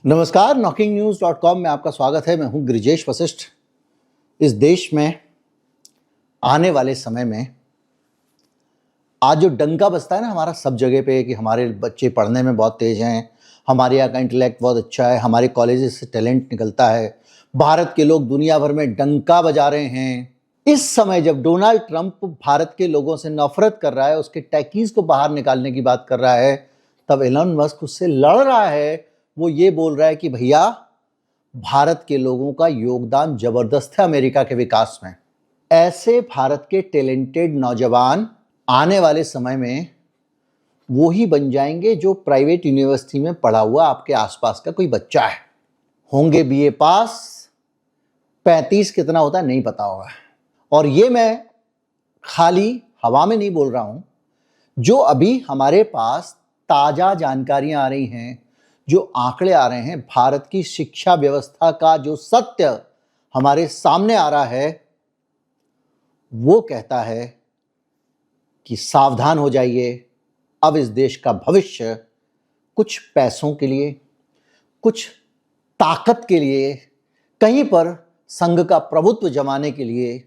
नमस्कार, knocking-news.com में आपका स्वागत है। मैं हूं गिरिजेश वशिष्ठ। इस देश में आने वाले समय में आज जो डंका बजता है ना हमारा सब जगह पे कि हमारे बच्चे पढ़ने में बहुत तेज हैं, हमारे यहाँ का इंटेलेक्ट बहुत अच्छा है, हमारे कॉलेजेस से टैलेंट निकलता है, भारत के लोग दुनिया भर में डंका बजा रहे हैं। इस समय जब डोनाल्ड ट्रंप भारत के लोगों से नफरत कर रहा है, उसके टैकीज को बाहर निकालने की बात कर रहा है, तब एलन मस्क उससे लड़ रहा है। वो ये बोल रहा है कि भैया भारत के लोगों का योगदान जबरदस्त है अमेरिका के विकास में। ऐसे भारत के टैलेंटेड नौजवान आने वाले समय में वो ही बन जाएंगे जो प्राइवेट यूनिवर्सिटी में पढ़ा हुआ आपके आसपास का कोई बच्चा है। होंगे बीए पास, 35 कितना होता है नहीं पता होगा। और ये मैं खाली हवा में नहीं बोल रहा हूं, जो अभी हमारे पास ताजा जानकारियां आ रही हैं, जो आंकड़े आ रहे हैं, भारत की शिक्षा व्यवस्था का जो सत्य हमारे सामने आ रहा है, वो कहता है कि सावधान हो जाइए। अब इस देश का भविष्य कुछ पैसों के लिए, कुछ ताकत के लिए, कहीं पर संघ का प्रभुत्व जमाने के लिए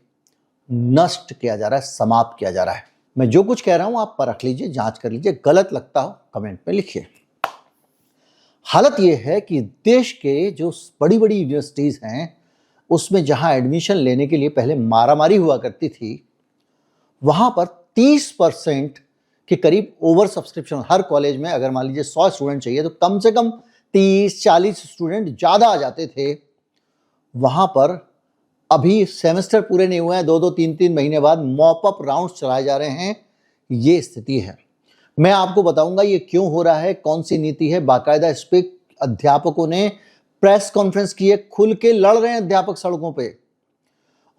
नष्ट किया जा रहा है, समाप्त किया जा रहा है। मैं जो कुछ कह रहा हूं आप परख लीजिए, जांच कर लीजिए, गलत लगता हो कमेंट में लिखिए। हालत यह है कि देश के जो बड़ी बड़ी यूनिवर्सिटीज हैं, उसमें जहां एडमिशन लेने के लिए पहले मारामारी हुआ करती थी, वहां पर 30% के करीब ओवर सब्सक्रिप्शन। हर कॉलेज में अगर मान लीजिए 100 स्टूडेंट चाहिए तो कम से कम 30-40 स्टूडेंट ज़्यादा आ जाते थे। वहां पर अभी सेमेस्टर पूरे नहीं हुए हैं, 2-2, 3-3 महीने बाद मॉप अप राउंड्स चलाए जा रहे हैं। ये स्थिति है। मैं आपको बताऊंगा ये क्यों हो रहा है, कौन सी नीति है। बाकायदा इस पे अध्यापकों ने प्रेस कॉन्फ्रेंस की है, खुल के लड़ रहे हैं अध्यापक सड़कों पे,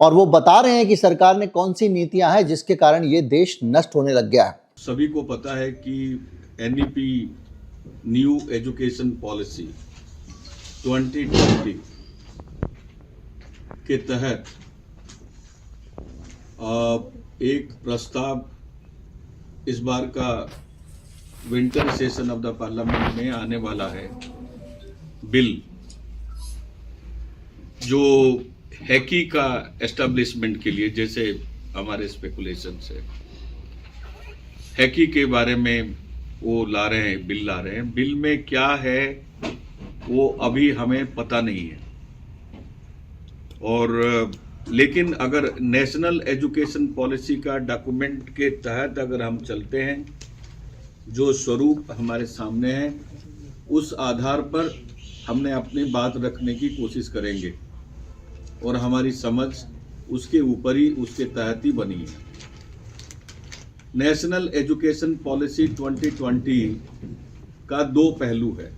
और वो बता रहे हैं कि सरकार ने कौन सी नीतियां हैं जिसके कारण ये देश नष्ट होने लग गया है। सभी को पता है कि एनईपी न्यू एजुकेशन पॉलिसी 2020 के तहत एक प्रस्ताव इस बार का winter session of the parliament में आने वाला है। बिल जो हैकी का एस्टेब्लिशमेंट के लिए, जैसे हमारे स्पेकुलेशन है, हैकी के बारे में वो ला रहे हैं, बिल ला रहे हैं। बिल में क्या है वो अभी हमें पता नहीं है। और लेकिन अगर नेशनल एजुकेशन पॉलिसी का डॉक्यूमेंट के तहत अगर हम चलते हैं, जो स्वरूप हमारे सामने है, उस आधार पर हमने अपनी बात रखने की कोशिश करेंगे और हमारी समझ उसके ऊपर ही, उसके तहत ही बनी है। नेशनल एजुकेशन पॉलिसी 2020 का दो पहलू है।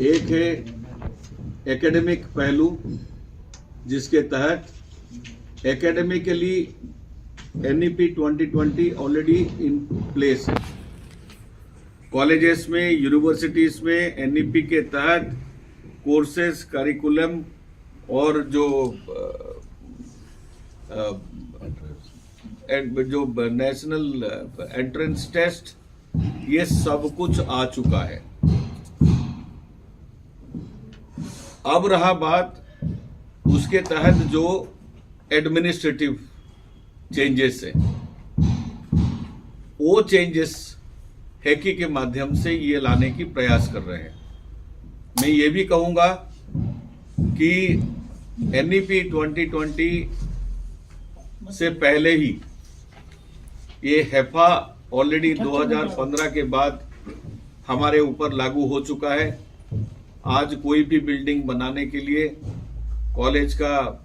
एक है एकेडमिक पहलू, जिसके तहत academically NEP 2020 already in place है। कॉलेजेस में, यूनिवर्सिटीज में एनईपी के तहत कोर्सेज, करिकुलम और जो नेशनल एंट्रेंस टेस्ट, ये सब कुछ आ चुका है। अब रहा बात उसके तहत जो एडमिनिस्ट्रेटिव चेंजेस है, वो चेंजेस हैकी के माध्यम से ये लाने की प्रयास कर रहे हैं। मैं ये भी कहूंगा कि एनईपी 2020 से पहले ही ये हैफा ऑलरेडी 2015 के बाद हमारे ऊपर लागू हो चुका है। आज कोई भी बिल्डिंग बनाने के लिए कॉलेज का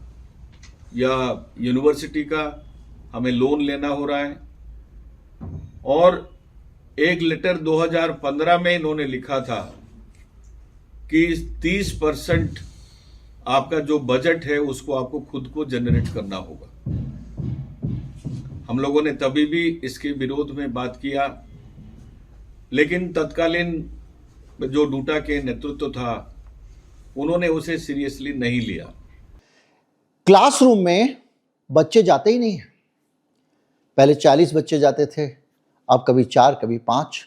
या यूनिवर्सिटी का हमें लोन लेना हो रहा है। और एक लेटर 2015 में इन्होंने लिखा था कि 30% आपका जो बजट है उसको आपको खुद को जनरेट करना होगा। हम लोगों ने तभी भी इसके विरोध में बात किया, लेकिन तत्कालीन जो डूटा के नेतृत्व था उन्होंने उसे सीरियसली नहीं लिया। क्लासरूम में बच्चे जाते ही नहीं हैं। पहले 40 बच्चे जाते थे, अब कभी 4, कभी 5।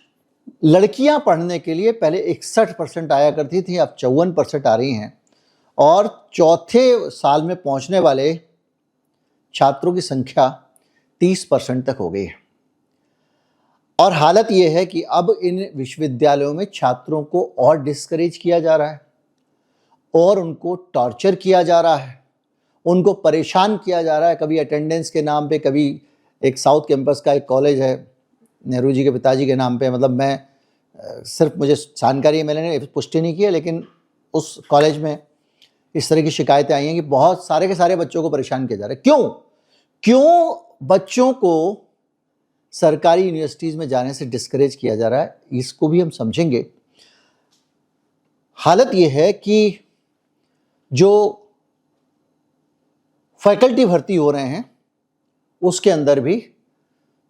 लड़कियां पढ़ने के लिए पहले 61% आया करती थी, अब 54% आ रही हैं और चौथे साल में पहुंचने वाले छात्रों की संख्या 30% तक हो गई है। और हालत यह है कि अब इन विश्वविद्यालयों में छात्रों को और डिस्करेज किया जा रहा है और उनको टॉर्चर किया जा रहा है, उनको परेशान किया जा रहा है, कभी अटेंडेंस के नाम पे, कभी एक साउथ कैंपस का एक कॉलेज है नेहरू जी के पिताजी के नाम पे, मतलब मैं सिर्फ मुझे जानकारी है, मैंने पुष्टि नहीं की है, लेकिन उस कॉलेज में इस तरह की शिकायतें आई हैं कि बहुत सारे के सारे बच्चों को परेशान किया जा रहा है। क्यों बच्चों को सरकारी यूनिवर्सिटीज़ में जाने से डिस्करेज किया जा रहा है, इसको भी हम समझेंगे। हालत यह है कि जो फैकल्टी भर्ती हो रहे हैं उसके अंदर भी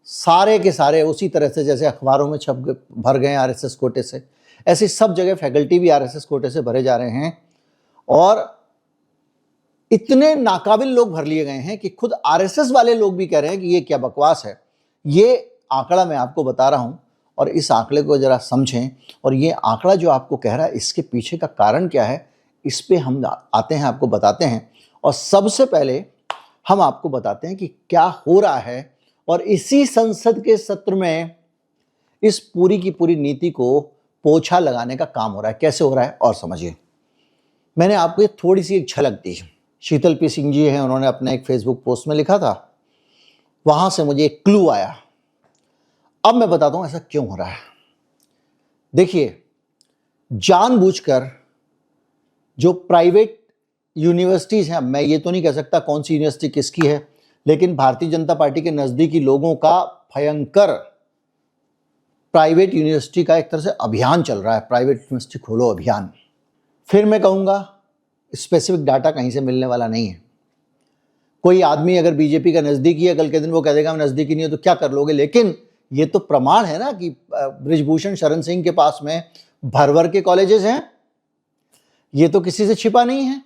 सारे के सारे उसी तरह से जैसे अखबारों में छप भर गए आरएसएस कोटे से, ऐसे सब जगह फैकल्टी भी आरएसएस कोटे से भरे जा रहे हैं और इतने नाकाबिल लोग भर लिए गए हैं कि खुद आरएसएस वाले लोग भी कह रहे हैं कि ये क्या बकवास है। ये आंकड़ा मैं आपको बता रहा हूं और इस आंकड़े को जरा समझें, और ये आंकड़ा जो आपको कह रहा है इसके पीछे का कारण क्या है, इस पे हम आते हैं, आपको बताते हैं। और सबसे पहले हम आपको बताते हैं कि क्या हो रहा है और इसी संसद के सत्र में इस पूरी की पूरी नीति को पोछा लगाने का काम हो रहा है। कैसे हो रहा है और समझिए। मैंने आपको थोड़ी सी एक झलक दी। शीतल पी सिंह जी हैं, उन्होंने अपने एक फेसबुक पोस्ट में लिखा था, वहां से मुझे एक क्लू आया। अब मैं बताता हूं ऐसा क्यों हो रहा है। देखिए, जानबूझकर जो प्राइवेट यूनिवर्सिटीज हैं, मैं ये तो नहीं कह सकता कौन सी यूनिवर्सिटी किसकी है, लेकिन भारतीय जनता पार्टी के नजदीकी लोगों का भयंकर प्राइवेट यूनिवर्सिटी का एक तरह से अभियान चल रहा है, प्राइवेट यूनिवर्सिटी खोलो अभियान। फिर मैं कहूंगा स्पेसिफिक डाटा कहीं से मिलने वाला नहीं है। कोई आदमी अगर बीजेपी का नजदीकी है, कल के दिन वो कह देगा मैं नजदीकी नहीं है, तो क्या कर लोगे। लेकिन ये तो प्रमाण है ना कि बृजभूषण शरण सिंह के पास में भर भर के कॉलेजेस हैं, ये तो किसी से छिपा नहीं है।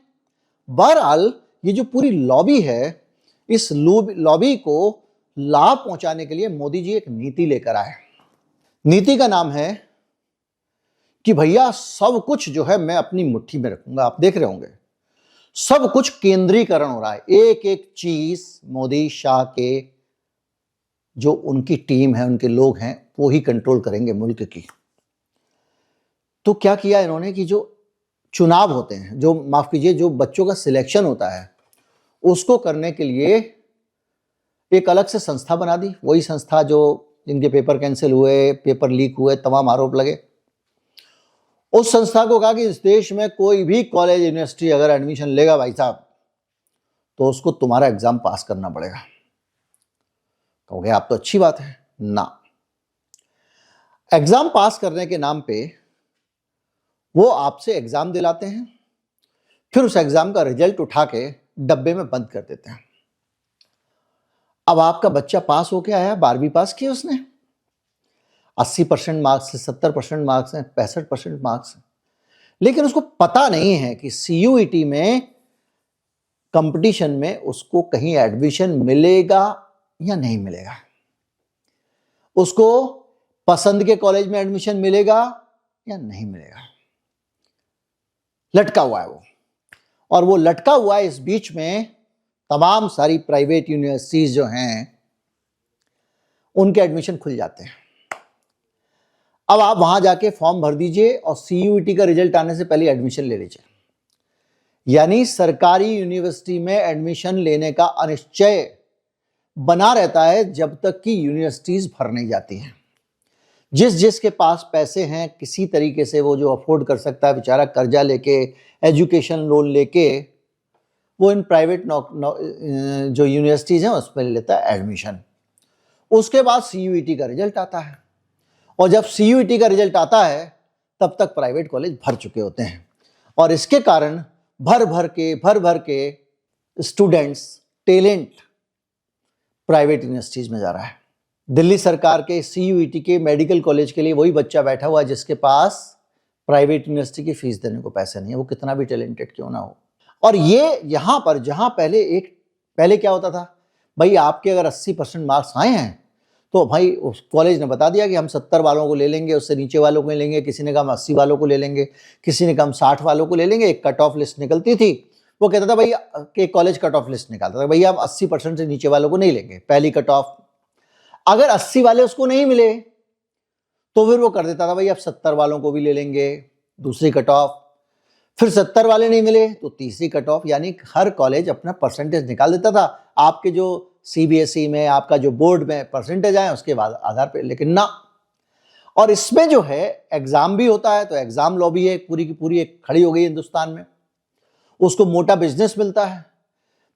बहरहाल ये जो पूरी लॉबी है, इस लॉबी को लाभ पहुंचाने के लिए मोदी जी एक नीति लेकर आए। नीति का नाम है कि भैया सब कुछ जो है मैं अपनी मुट्ठी में रखूंगा। आप देख रहे होंगे सब कुछ केंद्रीकरण हो रहा है, एक एक चीज मोदी शाह के जो उनकी टीम है, उनके लोग हैं, वो ही कंट्रोल करेंगे मुल्क की। तो क्या किया इन्होंने कि जो चुनाव होते हैं, जो माफ कीजिए जो बच्चों का सिलेक्शन होता है, उसको करने के लिए एक अलग से संस्था बना दी। वही संस्था जो जिनके पेपर कैंसिल हुए, पेपर लीक हुए, तमाम आरोप लगे, उस संस्था को कहा कि इस देश में कोई भी कॉलेज यूनिवर्सिटी अगर एडमिशन लेगा भाई साहब, तो उसको तुम्हारा एग्जाम पास करना पड़ेगा। कहोगे आप तो अच्छी बात है ना। एग्जाम पास करने के नाम पे वो आपसे एग्जाम दिलाते हैं, फिर उस एग्जाम का रिजल्ट उठा के डब्बे में बंद कर देते हैं। अब आपका बच्चा पास होके आया, 12वीं पास की उसने, 80% मार्क्स से 70% मार्क्स हैं, 65% मार्क्स हैं, लेकिन उसको पता नहीं है कि सीयूईटी में कंपटीशन में उसको कहीं एडमिशन मिलेगा या नहीं मिलेगा, उसको पसंद के कॉलेज में एडमिशन मिलेगा या नहीं मिलेगा। लटका हुआ है वो, और वो लटका हुआ है। इस बीच में तमाम सारी प्राइवेट यूनिवर्सिटीज जो हैं उनके एडमिशन खुल जाते हैं। अब आप वहां जाके फॉर्म भर दीजिए और सीयूईटी का रिजल्ट आने से पहले एडमिशन ले लीजिए। यानी सरकारी यूनिवर्सिटी में एडमिशन लेने का अनिश्चय बना रहता है जब तक कि यूनिवर्सिटीज भर नहीं जाती हैं। जिसके पास पैसे हैं, किसी तरीके से वो जो अफोर्ड कर सकता है बेचारा, कर्जा लेके, एजुकेशन लोन लेके, वो इन प्राइवेट जो यूनिवर्सिटीज हैं उसमें ले लेता है एडमिशन। उसके बाद सीयूईटी का रिजल्ट आता है, और जब सीयूईटी का रिजल्ट आता है तब तक प्राइवेट कॉलेज भर चुके होते हैं, और इसके कारण भर भर के स्टूडेंट्स, टैलेंट प्राइवेट यूनिवर्सिटीज में जा रहा है। दिल्ली सरकार के सीयूईटी के मेडिकल कॉलेज के लिए वही बच्चा बैठा हुआ है जिसके पास प्राइवेट यूनिवर्सिटी की फीस देने को पैसे नहीं है, वो कितना भी टैलेंटेड क्यों ना हो। और ये यहां पर जहां पहले क्या होता था, भाई आपके अगर 80% मार्क्स आए हैं तो भाई उस कॉलेज ने बता दिया कि हम 70 वालों को ले लेंगे, उससे नीचे वालों को ले लेंगे, किसी ने कहा हम 80 वालों को ले लेंगे, किसी ने कहा हम 60 वालों को ले लेंगे। एक कट ऑफ लिस्ट निकलती थी, वो कहता था भैया कि कॉलेज कट ऑफ लिस्ट निकालता था, भैया हम 80% से नीचे वालों को नहीं लेंगे, पहली कट ऑफ। अगर 80 वाले उसको नहीं मिले तो फिर वो कर देता था भाई अब 70 वालों को भी ले लेंगे, दूसरी कट ऑफ। फिर 70 वाले नहीं मिले तो तीसरी कट ऑफ। यानी हर कॉलेज अपना परसेंटेज निकाल देता था। आपके जो सीबीएसई में, आपका जो बोर्ड में परसेंटेज आए उसके बाद आधार पे, लेकिन ना। और इसमें जो है एग्जाम भी होता है, तो एग्जाम लॉबी है पूरी की पूरी एक खड़ी हो गई हिंदुस्तान में, उसको मोटा बिजनेस मिलता है।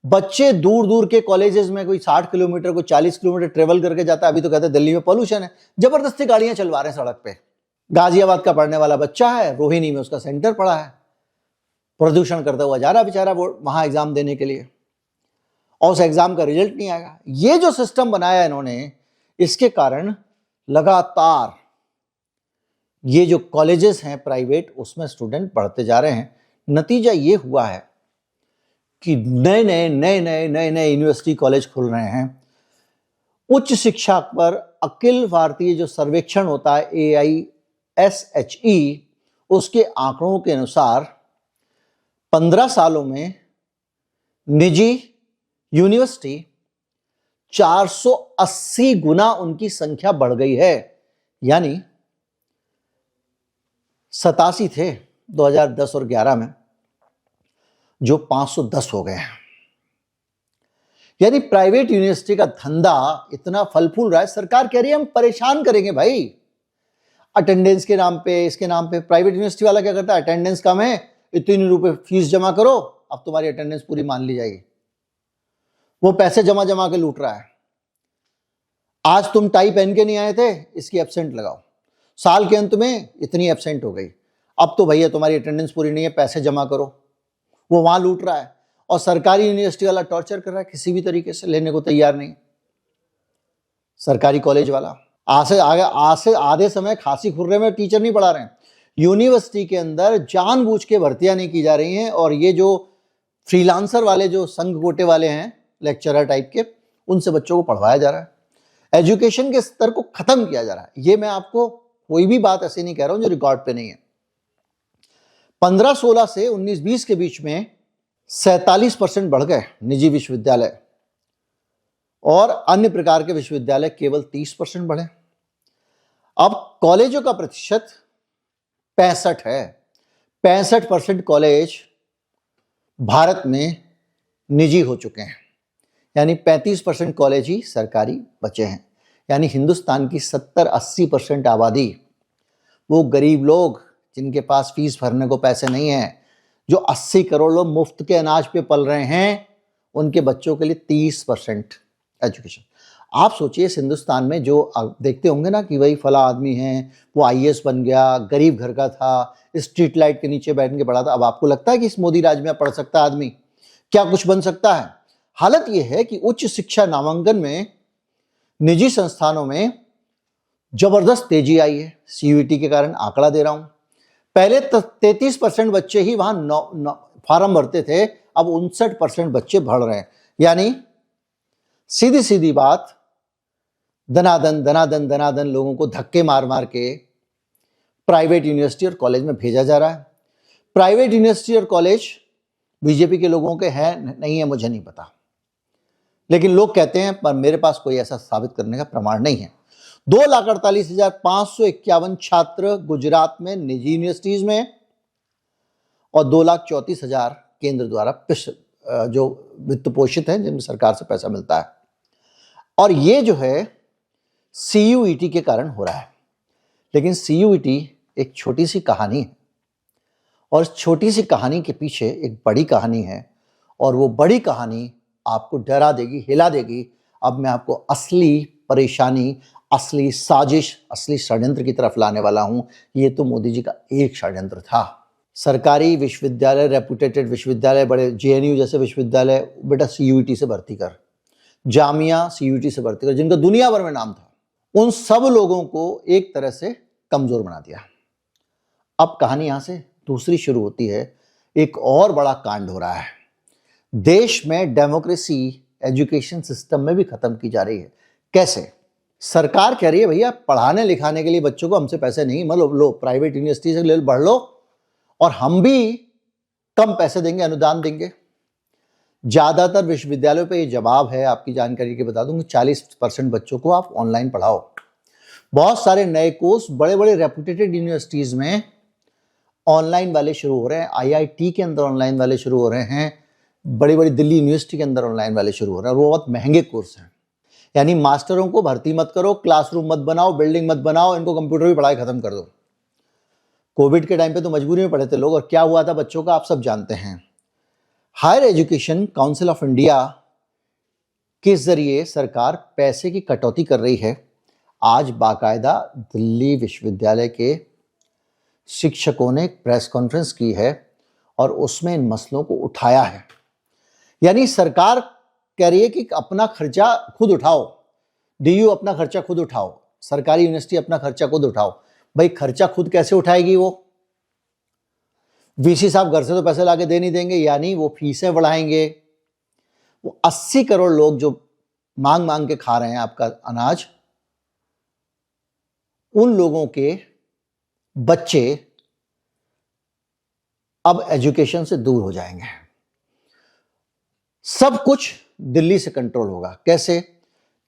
बच्चे दूर दूर के कॉलेजेस में, कोई 60 किलोमीटर, कोई 40 किलोमीटर ट्रेवल करके जाता है। अभी तो कहते हैं दिल्ली में पोल्यूशन है, जबरदस्ती गाड़ियां चलवा रहे हैं सड़क पे। गाजियाबाद का पढ़ने वाला बच्चा है, रोहिणी में उसका सेंटर पड़ा है, प्रदूषण करता हुआ जा रहा बेचारा वो वहां एग्जाम देने के लिए, और उस एग्जाम का रिजल्ट नहीं आएगा। ये जो सिस्टम बनाया इन्होंने, इसके कारण लगातार ये जो कॉलेजेस हैं प्राइवेट, उसमें स्टूडेंट बढ़ते जा रहे हैं। नतीजा ये हुआ है कि नए नए यूनिवर्सिटी कॉलेज खुल रहे हैं। उच्च शिक्षा पर अखिल भारतीय जो सर्वेक्षण होता है AISHE, उसके आंकड़ों के अनुसार 15 सालों में निजी यूनिवर्सिटी 480 गुना उनकी संख्या बढ़ गई है। यानी 87 थे 2010 और 11 में, जो 510 हो गए हैं। यानी प्राइवेट यूनिवर्सिटी का धंधा इतना फल फूल रहा है। सरकार कह रही है हम परेशान करेंगे भाई अटेंडेंस के नाम पे, इसके नाम पे। प्राइवेट यूनिवर्सिटी वाला क्या करता है, अटेंडेंस कम है, इतने रुपए फीस जमा करो, अब तुम्हारी अटेंडेंस पूरी मान ली जाएगी। वो पैसे जमा जमा के लूट रहा है। आज तुम टाई पहन के नहीं आए थे, इसकी एब्सेंट लगाओ, साल के अंत में इतनी एब्सेंट हो गई, अब तो भैया तुम्हारी अटेंडेंस पूरी नहीं है, पैसे जमा करो। वो वहां लूट रहा है। और सरकारी यूनिवर्सिटी वाला टॉर्चर कर रहा है, किसी भी तरीके से लेने को तैयार नहीं। सरकारी कॉलेज वाला आज से आधे समय खांसी खुर्रे में टीचर नहीं पढ़ा रहे हैं। यूनिवर्सिटी के अंदर जानबूझ के भर्तियां नहीं की जा रही हैं, और ये जो फ्रीलांसर वाले जो संघ कोटे वाले हैं, लेक्चरर टाइप के, उनसे बच्चों को पढ़वाया जा रहा है। एजुकेशन के स्तर को खत्म किया जा रहा है। ये मैं आपको कोई भी बात ऐसी नहीं कह रहा हूं जो रिकॉर्ड पे नहीं है। 15-16 से 19-20 के बीच में 47% बढ़ गए निजी विश्वविद्यालय, और अन्य प्रकार के विश्वविद्यालय केवल 30% बढ़े। अब कॉलेजों का प्रतिशत 65 है। 65% कॉलेज भारत में निजी हो चुके हैं, यानी 35% कॉलेज ही सरकारी बचे हैं। यानी हिंदुस्तान की 70-80% आबादी, वो गरीब लोग जिनके पास फीस भरने को पैसे नहीं है, जो 80 करोड़ लोग मुफ्त के अनाज पे पल रहे हैं, उनके बच्चों के लिए 30% एजुकेशन। आप सोचिए इस हिंदुस्तान में जो आप देखते होंगे ना कि भाई फला आदमी है, वो IAS बन गया, गरीब घर का था, स्ट्रीट लाइट के नीचे बैठ के पढ़ा था। अब आपको लगता है कि इस मोदी राज में पढ़ सकता आदमी, क्या कुछ बन सकता है? हालत यह है कि उच्च शिक्षा नामांकन में निजी संस्थानों में जबरदस्त तेजी आई है। CUET के कारण आंकड़ा दे रहा हूं, पहले 33% बच्चे ही वहां फॉर्म भरते थे, अब 59% बच्चे भर रहे हैं। यानी सीधी सीधी बात, दनादन लोगों को धक्के मार मार के प्राइवेट यूनिवर्सिटी और कॉलेज में भेजा जा रहा है। प्राइवेट यूनिवर्सिटी और कॉलेज बीजेपी के लोगों के हैं नहीं है मुझे नहीं पता, लेकिन लोग कहते हैं, पर मेरे पास कोई ऐसा साबित करने का प्रमाण नहीं है। 2,48,551 छात्र गुजरात में निजी यूनिवर्सिटीज में, और 2,34,000 केंद्र द्वारा जो वित्त पोषित हैं, जिनमें सरकार से पैसा मिलता है। और ये जो है CUET के कारण हो रहा है। लेकिन CUET एक छोटी सी कहानी है, और इस छोटी सी कहानी के पीछे एक बड़ी कहानी है, और वो बड़ी कहानी आपको डरा देगी, हिला देगी। अब मैं आपको असली परेशानी, असली साजिश, असली षड्यंत्र की तरफ लाने वाला हूं। ये तो मोदी जी का एक षड्यंत्र था। सरकारी विश्वविद्यालय, रेपुटेटेड विश्वविद्यालय, बड़े JNU जैसे विश्वविद्यालय, बेटा CUET से भर्ती कर, जामिया CUET से भर्ती कर, जिनका दुनिया भर में नाम था, उन सब लोगों को एक तरह से कमजोर बना दिया। अब कहानी यहां से दूसरी शुरू होती है। एक और बड़ा कांड हो रहा है। देश में डेमोक्रेसी एजुकेशन सिस्टम में भी खत्म की जा रही है। कैसे? सरकार कह रही है भैया पढ़ाने लिखाने के लिए बच्चों को हमसे पैसे नहीं, मतलब लो प्राइवेट यूनिवर्सिटी से ले पढ़ लो और हम भी कम पैसे देंगे, अनुदान देंगे। ज्यादातर विश्वविद्यालयों पे ये जवाब है, आपकी जानकारी के बता दूं, 40% बच्चों को आप ऑनलाइन पढ़ाओ। बहुत सारे नए कोर्स बड़े बड़े रेपुटेटेड यूनिवर्सिटीज में ऑनलाइन वाले शुरू हो रहे हैं। आईआईटी के अंदर ऑनलाइन वाले शुरू हो रहे हैं, बड़ी बड़ी दिल्ली यूनिवर्सिटी के अंदर ऑनलाइन वाले शुरू हो रहे हैं, और वो बहुत महंगे कोर्स हैं। यानी मास्टरों को भर्ती मत करो, क्लासरूम मत बनाओ, बिल्डिंग मत बनाओ, इनको कंप्यूटर भी पढ़ाई खत्म कर दो। कोविड के टाइम पे तो मजबूरी में पढ़े थे लोग, और क्या हुआ था बच्चों का आप सब जानते हैं। Higher education council of India के जरिए सरकार पैसे की कटौती कर रही है। आज बाकायदा दिल्ली विश्वविद्यालय के शिक्षकों ने एक प्रेस कॉन्फ्रेंस की है और उसमें इन मसलों को उठाया है। यानी सरकार कह रही है कि अपना खर्चा खुद उठाओ, डीयू अपना खर्चा खुद उठाओ, सरकारी यूनिवर्सिटी अपना खर्चा खुद उठाओ। भाई खर्चा खुद कैसे उठाएगी वो? वीसी साहब घर से तो पैसे लाके दे नहीं देंगे, यानी वो फीसें बढ़ाएंगे। वो 80 करोड़ लोग जो मांग मांग के खा रहे हैं आपका अनाज, उन लोगों के बच्चे अब एजुकेशन से दूर हो जाएंगे। सब कुछ दिल्ली से कंट्रोल होगा। कैसे?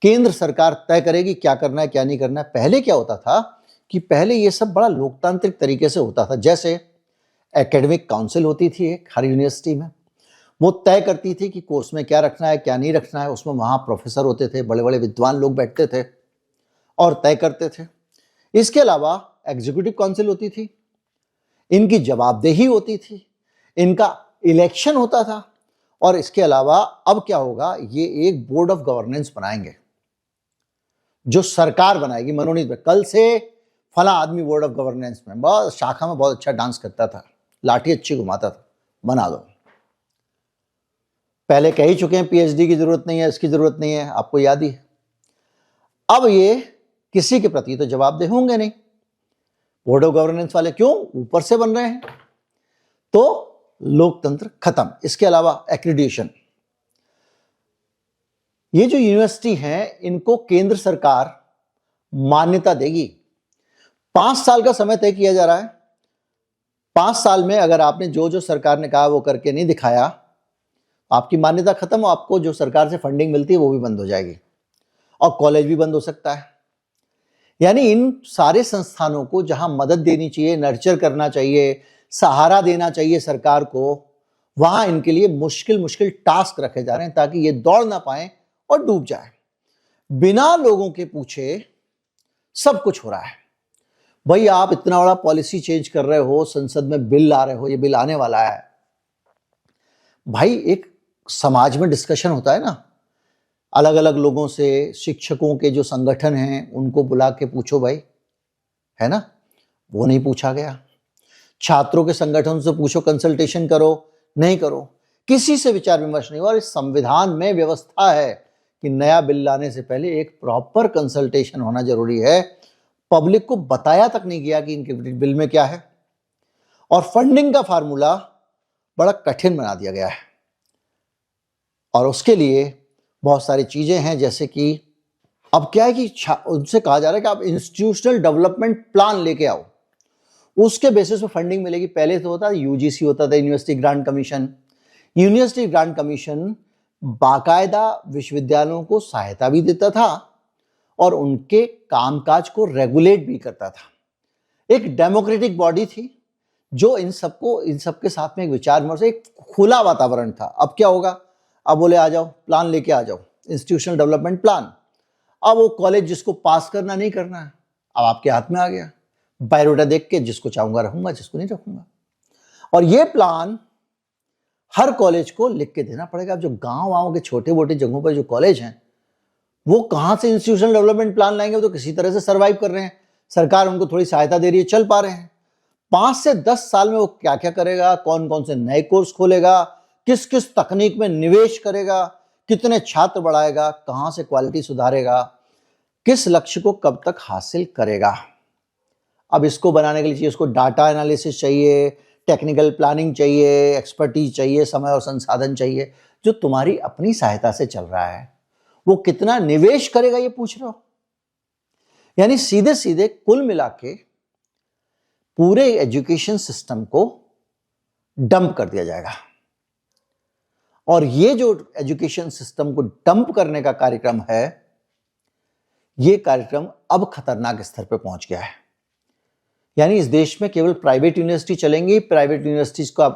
केंद्र सरकार तय करेगी क्या करना है क्या नहीं करना है। पहले क्या होता था कि पहले ये सब बड़ा लोकतांत्रिक तरीके से होता था। जैसे एकेडमिक काउंसिल होती थी एक हर यूनिवर्सिटी में, वो तय करती थी कि कोर्स में क्या रखना है क्या नहीं रखना है। उसमें वहाँ प्रोफेसर होते थे, बड़े बड़े विद्वान लोग बैठते थे और तय करते थे। इसके अलावा एग्जीक्यूटिव काउंसिल होती थी, इनकी जवाबदेही होती थी, इनका इलेक्शन होता था। और इसके अलावा अब क्या होगा, ये एक बोर्ड ऑफ गवर्नेंस बनाएंगे जो सरकार बनाएगी मनोनीत। कल से फला आदमी बोर्ड ऑफ गवर्नेंस में, बहुत शाखा में बहुत अच्छा डांस करता था, लाठी अच्छी घुमाता था, बना दो। पहले कह ही चुके हैं पीएचडी की जरूरत नहीं है, इसकी जरूरत नहीं है, आपको याद ही है। अब ये किसी के प्रति तो जवाबदेह होंगे नहीं। बोर्ड ऑफ गवर्नेंस वाले क्यों? ऊपर से बन रहे हैं, तो लोकतंत्र खत्म। इसके अलावा एक्रीडिटेशन, ये जो यूनिवर्सिटी है इनको केंद्र सरकार मान्यता देगी। 5 साल का समय तय किया जा रहा है। 5 साल में अगर आपने जो जो सरकार ने कहा वो करके नहीं दिखाया, आपकी मान्यता खत्म, आपको जो सरकार से फंडिंग मिलती है वो भी बंद हो जाएगी और कॉलेज भी बंद हो सकता है। यानी इन सारे संस्थानों को जहां मदद देनी चाहिए, नर्चर करना चाहिए, सहारा देना चाहिए सरकार को, वहां इनके लिए मुश्किल मुश्किल टास्क रखे जा रहे हैं ताकि ये दौड़ ना पाए और डूब जाए। बिना लोगों के पूछे सब कुछ हो रहा है। भाई आप इतना बड़ा पॉलिसी चेंज कर रहे हो, संसद में बिल ला रहे हो, ये बिल आने वाला है। भाई एक समाज में डिस्कशन होता है ना, अलग अलग लोगों से, शिक्षकों के जो संगठन हैं उनको बुला के पूछो भाई, है ना, वो नहीं पूछा गया। छात्रों के संगठन से पूछो, कंसल्टेशन करो, नहीं करो, किसी से विचार विमर्श नहीं हुआ। और इस संविधान में व्यवस्था है कि नया बिल लाने से पहले एक प्रॉपर कंसल्टेशन होना जरूरी है। पब्लिक को बताया तक नहीं गया कि इनके बिल में क्या है, और फंडिंग का फार्मूला बड़ा कठिन बना दिया गया है। और उसके लिए बहुत सारी चीजें हैं, जैसे कि अब क्या है कि उनसे कहा जा रहा है कि आप इंस्टीट्यूशनल डेवलपमेंट प्लान लेके आओ, उसके बेसिस पे फंडिंग मिलेगी। पहले तो होता था यूजीसी, होता था university grant commission. University grant commission बाकायदा विश्वविद्यालयों को सहायता भी देता था और उनके कामकाज को रेगुलेट भी करता था। एक डेमोक्रेटिक बॉडी थी जो इन सबके साथ में एक विचार विमर्श, एक खुला वातावरण था। अब क्या होगा, अब बोले आ जाओ प्लान लेके आ जाओ, इंस्टीट्यूशनल डेवलपमेंट प्लान। अब वो कॉलेज जिसको पास करना नहीं करना है अब आपके हाथ में आ गया। बायोडाटा देख के जिसको चाहूंगा रखूंगा, जिसको नहीं रखूंगा। और ये प्लान हर कॉलेज को लिख के देना पड़ेगा। अब जो गांव के छोटे मोटे जगहों पर जो कॉलेज हैं वो कहां से इंस्टीट्यूशनल डेवलपमेंट प्लान लाएंगे? वो तो किसी तरह से सर्वाइव कर रहे हैं, सरकार उनको थोड़ी सहायता दे रही है, चल पा रहे हैं। 5 से 10 साल में वो क्या क्या करेगा, कौन कौन से नए कोर्स खोलेगा, किस किस तकनीक में निवेश करेगा, कितने छात्र बढ़ाएगा, कहां से क्वालिटी सुधारेगा, किस लक्ष्य को कब तक हासिल करेगा। अब इसको बनाने के लिए चाहिए उसको डाटा एनालिसिस चाहिए, टेक्निकल प्लानिंग चाहिए, एक्सपर्टीज चाहिए, समय और संसाधन चाहिए, जो तुम्हारी अपनी सहायता से चल रहा है। वो कितना निवेश करेगा ये पूछ रहे हो? यानी सीधे सीधे कुल मिला के पूरे एजुकेशन सिस्टम को डंप कर दिया जाएगा। और ये जो एजुकेशन सिस्टम को डंप करने का कार्यक्रम है, ये कार्यक्रम अब खतरनाक स्तर पे पहुंच गया है। यानी इस देश में केवल प्राइवेट यूनिवर्सिटी चलेंगी, प्राइवेट यूनिवर्सिटीज को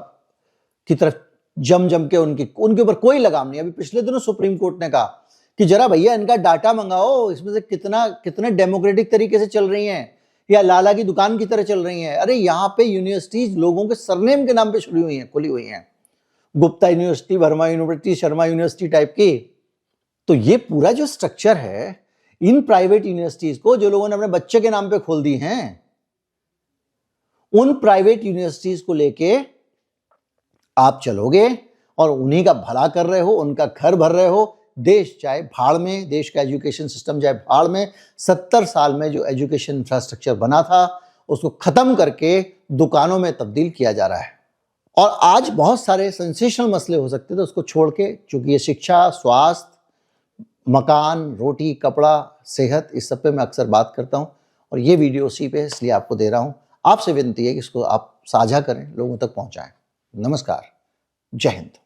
की तरफ जम के उनके ऊपर कोई लगाम नहीं। अभी पिछले दिनों सुप्रीम कोर्ट ने कहा कि जरा भैया इनका डाटा मंगाओ, इसमें से कितने डेमोक्रेटिक तरीके से चल रही हैं या लाला की दुकान की तरह चल रही हैं। अरे यहाँ पे यूनिवर्सिटीज लोगों के सरनेम के नाम पे शुरू हुई हैं, खुली हुई हैं, Gupta university, Verma university, Sharma university type की। तो ये पूरा जो स्ट्रक्चर है, इन प्राइवेट यूनिवर्सिटीज को जो लोगों ने अपने बच्चे के नाम पे खोल दी हैं, उन प्राइवेट यूनिवर्सिटीज को लेके आप चलोगे और उन्हीं का भला कर रहे हो, उनका घर भर रहे हो। देश चाहे भाड़ में, देश का एजुकेशन सिस्टम चाहे भाड़ में। 70 साल में जो एजुकेशन इंफ्रास्ट्रक्चर बना था उसको खत्म करके दुकानों में तब्दील किया जा रहा है। और आज बहुत सारे सेंसेशनल मसले हो सकते थे, उसको छोड़ के, चूंकि ये शिक्षा, स्वास्थ्य, मकान, रोटी, कपड़ा, सेहत, इस सब पे मैं अक्सर बात करता हूँ और ये वीडियो उसी पे इसलिए आपको दे रहा हूँ। आपसे विनती है कि इसको आप साझा करें, लोगों तक पहुँचाएं। नमस्कार, जय हिंद।